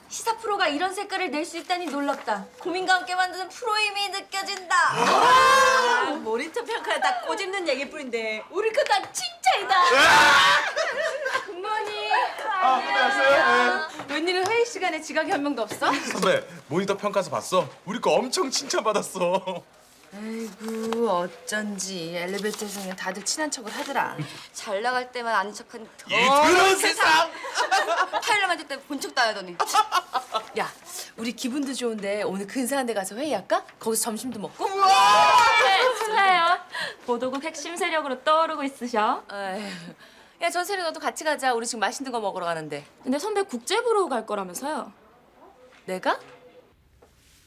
시사 프로가 이런 색깔을 낼 수 있다니 놀랍다. 고민과 함께 만드는 프로의 힘이 느껴진다. 모니터 평가에 다 꼬집는 얘기뿐인데 우리 거 다 칭찬이다. 굿모닝. 안녕하세요. 웬일은 회의 시간에 지각이 한 명도 없어? 선배, 모니터 평가서 봤어? 우리 거 엄청 칭찬받았어. 아이고 어쩐지 엘리베이터에서는 다들 친한 척을 하더라. 잘 나갈 때만 아는 척한 그런 세상! 파일럿 만들 때 본 척도 안 하더니. 야 우리 기분도 좋은데 오늘 근사한 데 가서 회의할까? 거기서 점심도 먹고? 네, 축하해요. 보도국 핵심 세력으로 떠오르고 있으셔. 야 전세리 너도 같이 가자. 우리 지금 맛있는 거 먹으러 가는데. 근데 선배 국제부로 갈 거라면서요? 내가?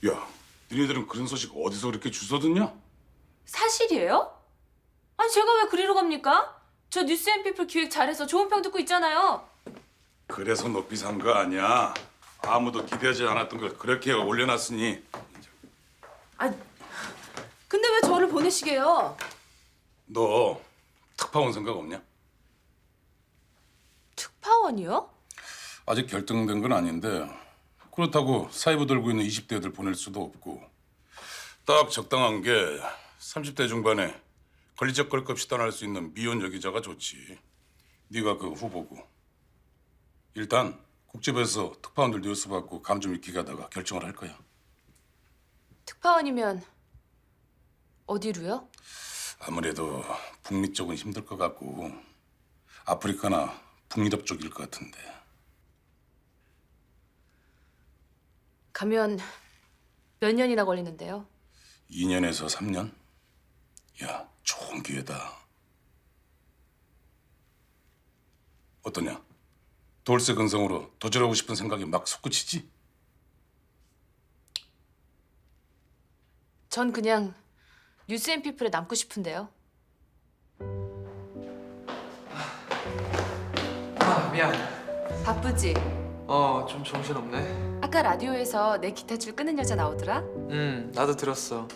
야, 니네들은 그런 소식 어디서 그렇게 주워 듣냐? 사실이에요? 아니 제가 왜 그리러 갑니까? 저 뉴스앤피플 기획 잘해서 좋은 평 듣고 있잖아요. 그래서 높이 산 거 아니야. 아무도 기대하지 않았던 걸 그렇게 올려놨으니 아 근데 왜 저를 보내시게요? 너 특파원 생각 없냐? 특파원이요? 아직 결정된 건 아닌데 그렇다고 사이버 들고 있는 20대들 보낼 수도 없고 딱 적당한 게 30대 중반에 걸리적거릴 없이 떠날 수 있는 미혼 여기자가 좋지. 네가 그 후보고. 일단 국제부에서 특파원들 뉴스 받고 감 좀 익히게 하다가 결정을 할 거야. 특파원이면 어디로요? 아무래도 북미 쪽은 힘들 것 같고 아프리카나 북유럽 쪽일 것 같은데. 가면 몇 년이나 걸리는데요? 2년에서 3년? 야, 좋은 기회다. 어떠냐? 돌쇠 근성으로 도전하고 싶은 생각이 막 솟구치지? 전 그냥 뉴스앤피플에 남고 싶은데요. 아, 미안. 바쁘지? 좀 정신없네. 아까 라디오에서 내 기타줄 끄는 여자 나오더라? 나도 들었어.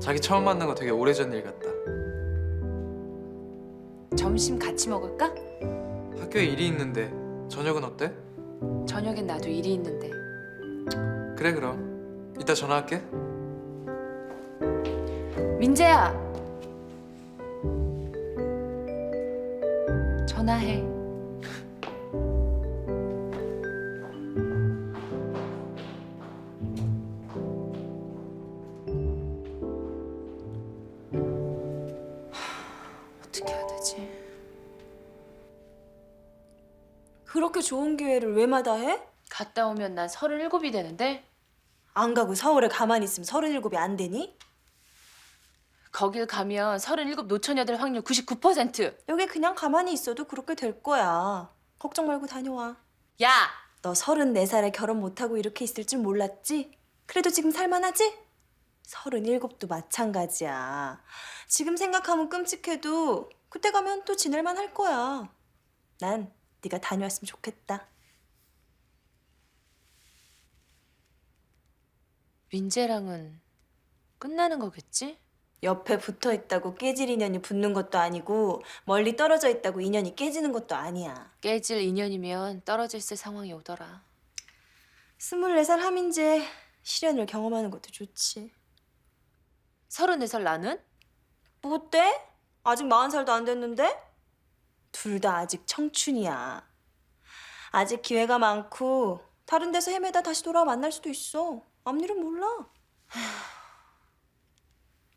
자기 처음 만난 거 되게 오래전 일 같다. 점심 같이 먹을까? 학교에 일이 있는데 저녁은 어때? 저녁엔 나도 일이 있는데. 그래 그럼. 이따 전화할게. 민재야. 전화해. 어떻게 해야 되지? 그렇게 좋은 기회를 왜 마다해? 갔다 오면 난 37이 되는데 안 가고 서울에 가만히 있으면 37이 안 되니? 거길 가면 37 노처녀 될 확률 99%. 여기 그냥 가만히 있어도 그렇게 될 거야. 걱정 말고 다녀와. 야! 너 34살에 결혼 못하고 이렇게 있을 줄 몰랐지? 그래도 지금 살만하지? 37도 마찬가지야. 지금 생각하면 끔찍해도 그때 가면 또 지낼만 할 거야. 난 네가 다녀왔으면 좋겠다. 민재랑은 끝나는 거겠지? 옆에 붙어 있다고 깨질 인연이 붙는 것도 아니고 멀리 떨어져 있다고 인연이 깨지는 것도 아니야. 깨질 인연이면 떨어져 있을 상황이 오더라. 24살 하민재 시련을 경험하는 것도 좋지. 34살 나는? 뭐 어때? 아직 40살도 안 됐는데? 둘 다 아직 청춘이야. 아직 기회가 많고 다른 데서 헤매다 다시 돌아와 만날 수도 있어. 앞일은 몰라.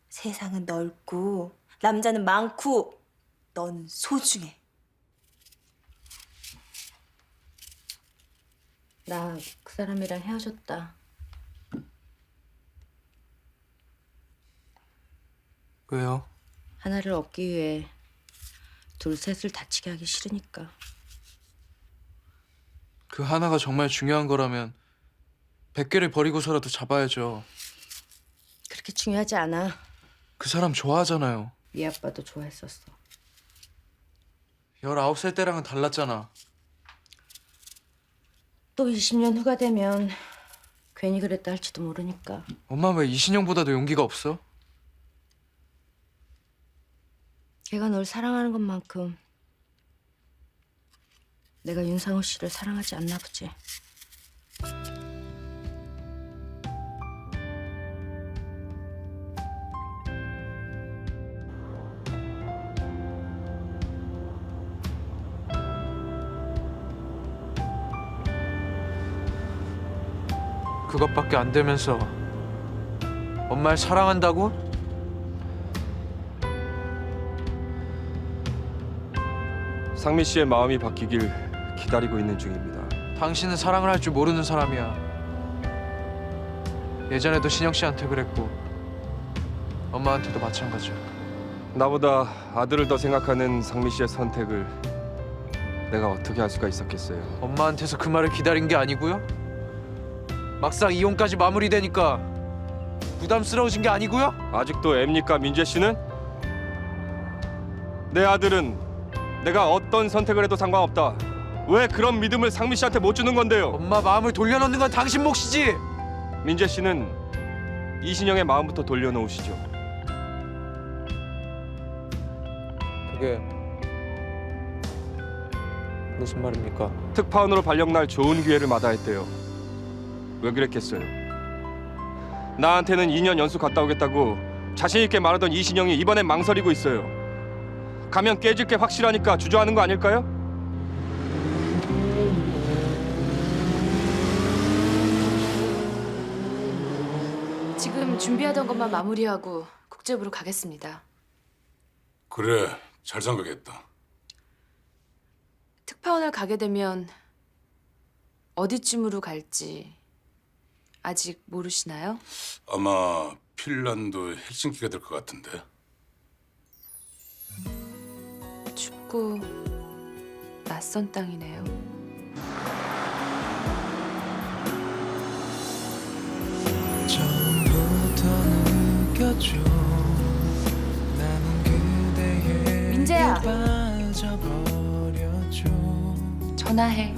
세상은 넓고 남자는 많고 넌 소중해. 나 그 사람이랑 헤어졌다. 왜요? 하나를 얻기 위해 둘 셋을 다치게 하기 싫으니까. 그 하나가 정말 중요한 거라면 100개를 버리고서라도 잡아야죠. 그렇게 중요하지 않아. 그 사람 좋아하잖아요. 네 아빠도 좋아했었어. 19살 때랑은 달랐잖아. 또 20년 후가 되면 괜히 그랬다 할지도 모르니까. 엄마 왜 이신영보다도 용기가 없어? 걔가 널 사랑하는 것만큼 내가 윤상호 씨를 사랑하지 않나 보지. 그것밖에 안 되면서 엄마를 사랑한다고? 상미 씨의 마음이 바뀌길 기다리고 있는 중입니다. 당신은 사랑을 할 줄 모르는 사람이야. 예전에도 신영 씨한테 그랬고 엄마한테도 마찬가지야. 나보다 아들을 더 생각하는 상미 씨의 선택을 내가 어떻게 할 수가 있었겠어요. 엄마한테서 그 말을 기다린 게 아니고요? 막상 이혼까지 마무리되니까 부담스러워진 게 아니고요? 아직도 앱니까, 민재 씨는? 내 아들은 내가 어떤 선택을 해도 상관없다. 왜 그런 믿음을 상미 씨한테 못 주는 건데요? 엄마 마음을 돌려놓는 건 당신 몫이지. 민재 씨는 이신영의 마음부터 돌려놓으시죠. 그게 무슨 말입니까? 특파원으로 발령 날 좋은 기회를 마다했대요. 왜 그랬겠어요? 나한테는 2년 연수 갔다 오겠다고 자신 있게 말하던 이신영이 이번엔 망설이고 있어요. 가면 깨질 게 확실하니까 주저하는 거 아닐까요? 지금 준비하던 것만 마무리하고 국제부로 가겠습니다. 그래, 잘 생각했다. 특파원을 가게 되면 어디쯤으로 갈지 아직 모르시나요? 아마 핀란드 헬싱키가 될 것 같은데. 춥고 낯선 땅이네요. 민재야, 전화해.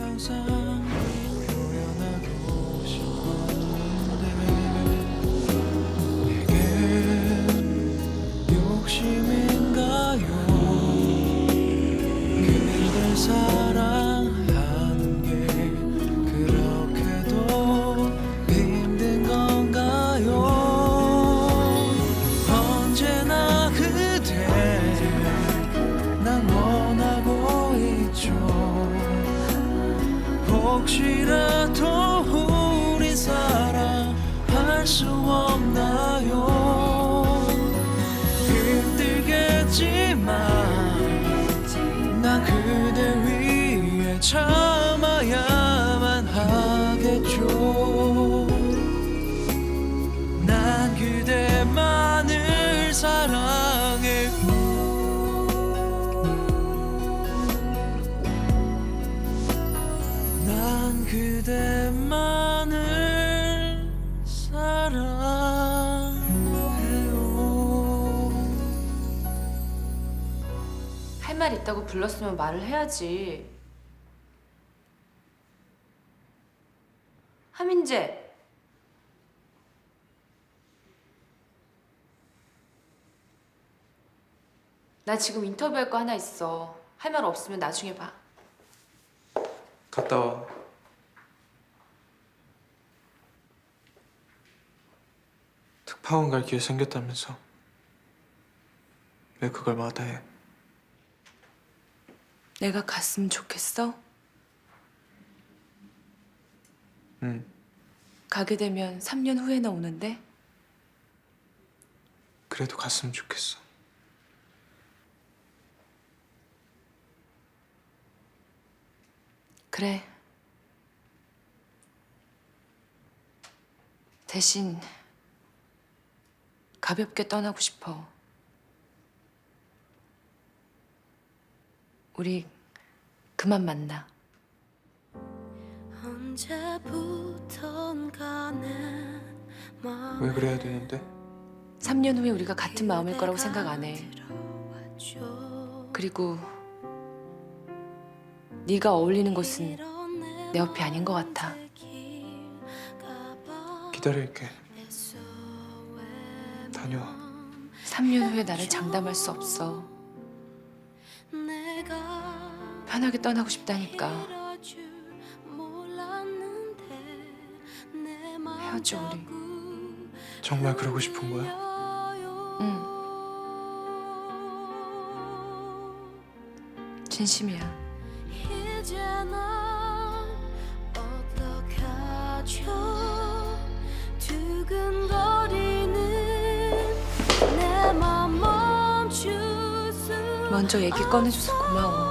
사랑하는 게 그렇게도 힘든 건가요? 언제나 그대 난 원하고 있죠. 혹시라도 우리 사랑할 수 없나요? 힘들겠지만 난 그대 위해 참아야만 하겠죠. 난 그대만을 사랑해. 난 그대만을 사랑해요. 할 말 있다고 불렀으면 말을 해야지. 하민재. 나 지금 인터뷰할 거 하나 있어. 할 말 없으면 나중에 봐. 갔다 와. 특파원 갈 기회 생겼다면서 왜 그걸 마다해? 내가 갔으면 좋겠어? 응. 가게 되면 3년 후에나 오는데? 그래도 갔으면 좋겠어. 그래. 대신 가볍게 떠나고 싶어. 우리 그만 만나. 왜 그래야 되는데? 3년 후에 우리가 같은 마음일 거라고 생각 안 해. 그리고 네가 어울리는 곳은 내 옆이 아닌 것 같아. 기다릴게. 다녀와. 3년 후에 나를 장담할 수 없어. 편하게 떠나고 싶다니까. 헤어져 우리. 정말 그러고 싶은 거야? 응. 진심이야. 이제 난 어떡하죠? 먼저 얘기 꺼내줘서 고마워.